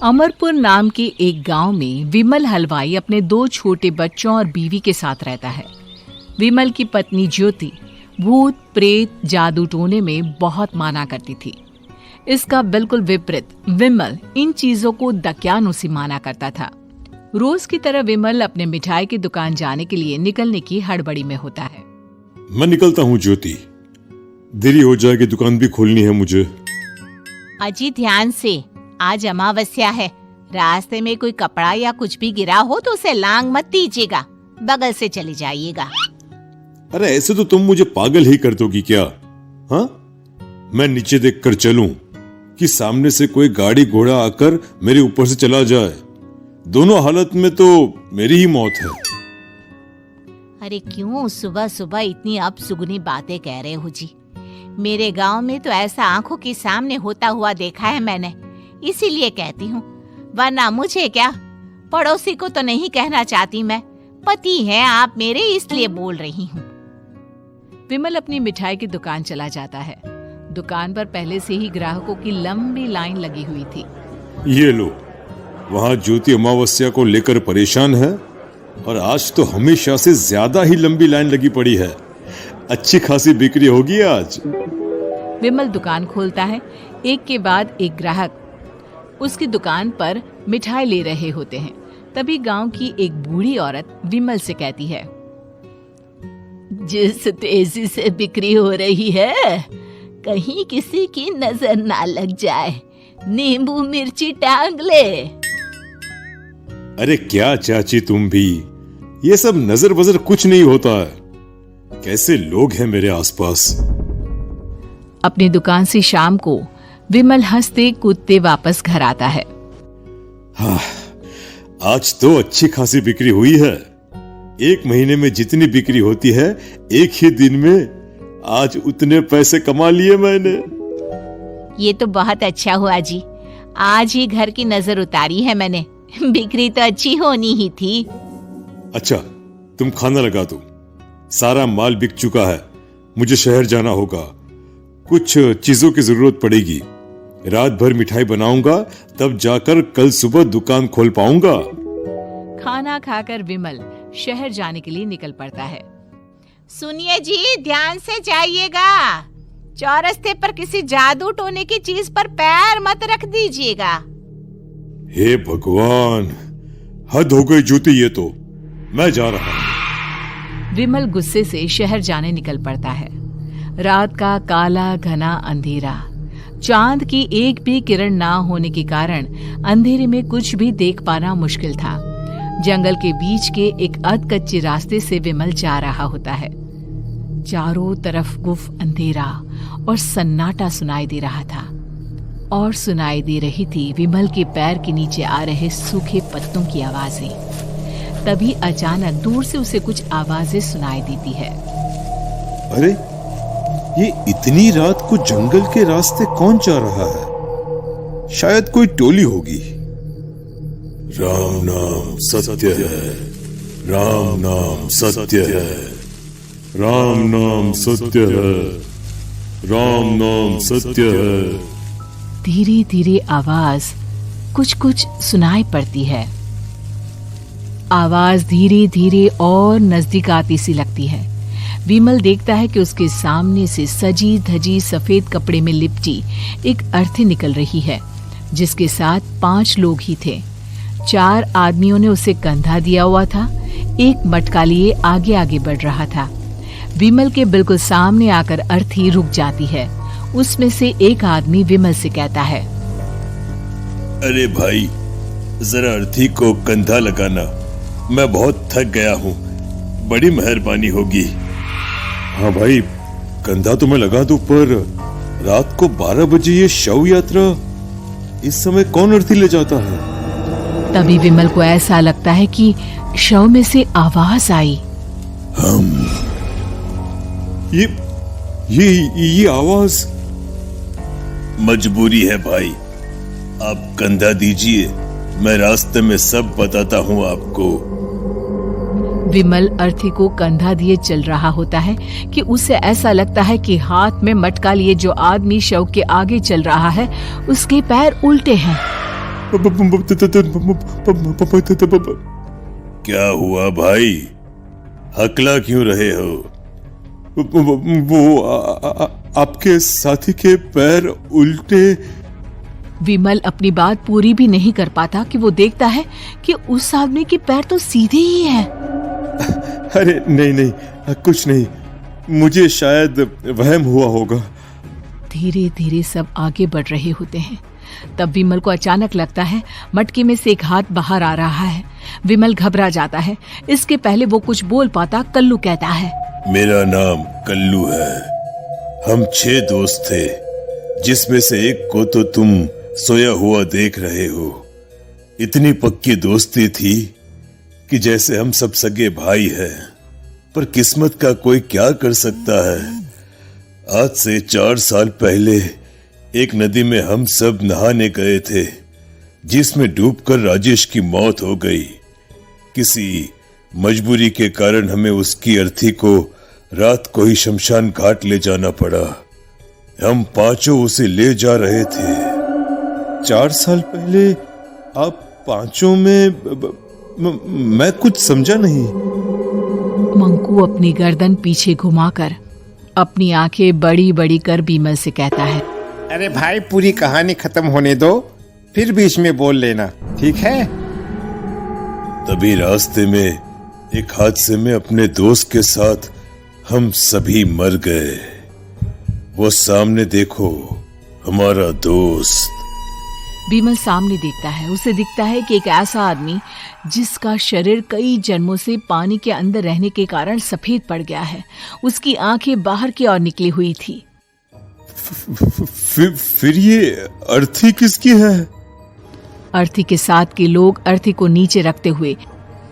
अमरपुर नाम के एक गांव में विमल हलवाई अपने 2 छोटे बच्चों और बीवी के साथ रहता है। विमल की पत्नी ज्योति भूत प्रेत जादू टोने में बहुत माना करती थी। इसका बिल्कुल विपरीत विमल इन चीजों को दकियानुसी माना करता था। रोज की तरह विमल अपने मिठाई की दुकान जाने के लिए निकलने की हड़बड़ी में होता है। मैं निकलता हूँ ज्योति, देरी हो जाएगी, दुकान भी खोलनी है मुझे। अजी ध्यान से, आज अमावस्या है। रास्ते में कोई कपड़ा या कुछ भी गिरा हो तो उसे लांग मत दीजिएगा, बगल से चले जाइएगा। अरे ऐसे तो तुम मुझे पागल ही कर दोगी क्या? हाँ, मैं नीचे देख कर चलूं कि सामने से कोई गाड़ी घोड़ा आकर मेरे ऊपर से चला जाए? दोनों हालत में तो मेरी ही मौत है। अरे क्यों सुबह सुबह इतनी अपसुगनी बातें कह रहे हो जी? मेरे गांव में तो ऐसा आंखों के सामने होता हुआ देखा है मैंने, इसीलिए कहती हूँ। वरना मुझे क्या, पड़ोसी को तो नहीं कहना चाहती मैं। पति हैं आप मेरे, इसलिए बोल रही हूँ। विमल अपनी मिठाई की दुकान चला जाता है। दुकान पर पहले से ही ग्राहकों की लंबी लाइन लगी हुई थी। ये लो, वहाँ ज्योति अमावस्या को लेकर परेशान है और आज तो हमेशा से ज्यादा ही लंबी लाइन लगी पड़ी है। अच्छी खासी बिक्री होगी आज। विमल दुकान खोलता है। एक के बाद एक ग्राहक उसकी दुकान पर मिठाई ले रहे होते हैं। तभी गांव की एक बूढ़ी औरत विमल से कहती है, जिस तेजी से बिक्री हो रही है, कहीं किसी की नजर ना लग जाए, नींबू मिर्ची टांग ले। अरे क्या चाची तुम भी, ये सब नजर बजर कुछ नहीं होता है। कैसे लोग हैं मेरे आसपास। अपनी दुकान से शाम को विमल हंसते कूदते वापस घर आता है। हाँ, आज तो अच्छी खासी बिक्री हुई है। 1 महीने में जितनी बिक्री होती है, एक ही दिन में आज उतने पैसे कमा लिए मैंने। ये तो बहुत अच्छा हुआ जी, आज ही घर की नजर उतारी है मैंने। बिक्री तो अच्छी होनी ही थी। अच्छा, तुम खाना लगा दो, सारा माल बिक चुका है। मुझे शहर जाना होगा, कुछ चीजों की जरूरत पड़ेगी। रात भर मिठाई बनाऊंगा, तब जाकर कल सुबह दुकान खोल पाऊंगा। खाना खाकर विमल शहर जाने के लिए निकल पड़ता है। सुनिए जी, ध्यान से जाइएगा। चौरस्ते पर किसी जादू टोने की चीज पर पैर मत रख दीजिएगा। हे भगवान, हद हो गई ज्योति, ये तो मैं जा रहा हूं। विमल गुस्से से शहर जाने निकल पड़ता है। रात का काला घना अंधेरा, चांद की एक भी किरण ना होने के कारण अंधेरे में कुछ भी देख पाना मुश्किल था। जंगल के बीच के एक अधकच्चे रास्ते से विमल जा रहा होता है। चारों तरफ गुफ अंधेरा और सन्नाटा सुनाई दे रहा था, और सुनाई दे रही थी विमल के पैर के नीचे आ रहे सूखे पत्तों की आवाजें। तभी अचानक दूर से उसे कुछ आवाजें सुनाई देती है। अरे, ये इतनी रात को जंगल के रास्ते कौन जा रहा है? शायद कोई टोली होगी। राम नाम सत्य है, राम नाम सत्य है, राम नाम सत्य है, राम नाम सत्य है। धीरे धीरे आवाज कुछ कुछ सुनाई पड़ती है। आवाज धीरे धीरे और नजदीक आती सी लगती है। विमल देखता है कि उसके सामने से सजी धजी सफेद कपड़े में लिपटी एक अर्थी निकल रही है, जिसके साथ 5 लोग ही थे। 4 आदमियों ने उसे कंधा दिया हुआ था। एक मटका लिए आगे आगे बढ़ रहा था। विमल के बिल्कुल सामने आकर अर्थी रुक जाती है। उसमें से एक आदमी विमल से कहता है, अरे भाई, जरा अर्थी को कंधा लगाना, मैं बहुत थक गया हूँ, बड़ी मेहरबानी होगी। हाँ भाई, कंधा तो मैं लगा दूं, पर रात को 12 बजे ये शव यात्रा, इस समय कौन अर्थी ले जाता है? तभी विमल को ऐसा लगता है कि शव में से आवाज आई। ये आवाज। मजबूरी है भाई, आप कंधा दीजिए, मैं रास्ते में सब बताता हूँ आपको। विमल अर्थी को कंधा दिए चल रहा होता है कि उसे ऐसा लगता है कि हाथ में मटका लिए जो आदमी शव के आगे चल रहा है, उसके पैर उल्टे हैं। क्या हुआ भाई, हकला क्यों रहे हो? वो आपके साथी के पैर उल्टे। विमल अपनी बात पूरी भी नहीं कर पाता कि वो देखता है कि उस आदमी के पैर तो सीधे ही हैं। अरे नहीं, कुछ नहीं, मुझे शायद वहम हुआ होगा। धीरे धीरे सब आगे बढ़ रहे होते हैं। तब विमल को अचानक लगता है मटके में से एक हाथ बाहर आ रहा है। विमल घबरा जाता है। इसके पहले वो कुछ बोल पाता, कल्लू कहता है, मेरा नाम कल्लू है। हम 6 दोस्त थे, जिसमें से एक को तो तुम सोया हुआ देख रहे हो। इतनी पक्की दोस्ती थी कि जैसे हम सब सगे भाई हैं। पर किस्मत का कोई क्या कर सकता है। आज से 4 साल पहले एक नदी में हम सब नहाने गए थे, जिसमें डूबकर राजेश की मौत हो गई। किसी मजबूरी के कारण हमें उसकी अर्थी को रात को ही शमशान घाट ले जाना पड़ा। हम 5 उसे ले जा रहे थे। 4 साल पहले आप 5 में मैं कुछ समझा नहीं। मंकू अपनी गर्दन पीछे घुमाकर अपनी आंखें बड़ी बड़ी कर बीमल से कहता है, अरे भाई, पूरी कहानी खत्म होने दो, फिर बीच में बोल लेना, ठीक है? तभी रास्ते में एक हादसे में अपने दोस्त के साथ हम सभी मर गए। वो सामने देखो, हमारा दोस्त। बीमल सामने देखता है। उसे दिखता है कि एक ऐसा आदमी जिसका शरीर कई जन्मों से पानी के अंदर रहने के कारण सफेद पड़ गया है। उसकी आंखें बाहर की ओर निकली हुई थी। फिर ये अर्थी किसकी है? अर्थी के साथ के लोग अर्थी को नीचे रखते हुए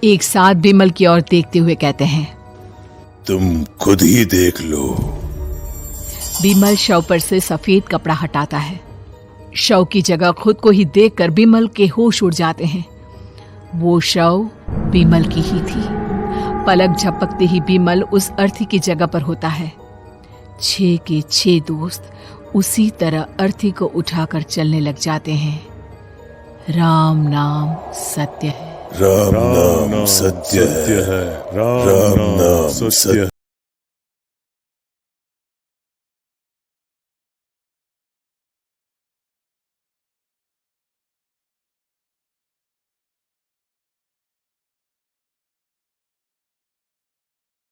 एक साथ बीमल की ओर देखते हुए कहते हैं, तुम खुद ही देख लो। बीमल शव पर से सफेद कपड़ा हटाता है। शव की जगह खुद को ही देखकर बीमल के होश उड़ जाते हैं। वो शव बीमल की ही थी। पलक झपकते ही बीमल उस अर्थी की जगह पर होता है। 6 के 6 दोस्त उसी तरह अर्थी को उठाकर चलने लग जाते हैं। राम नाम सत्य है। राम नाम सत्य है। राम नाम सत्य।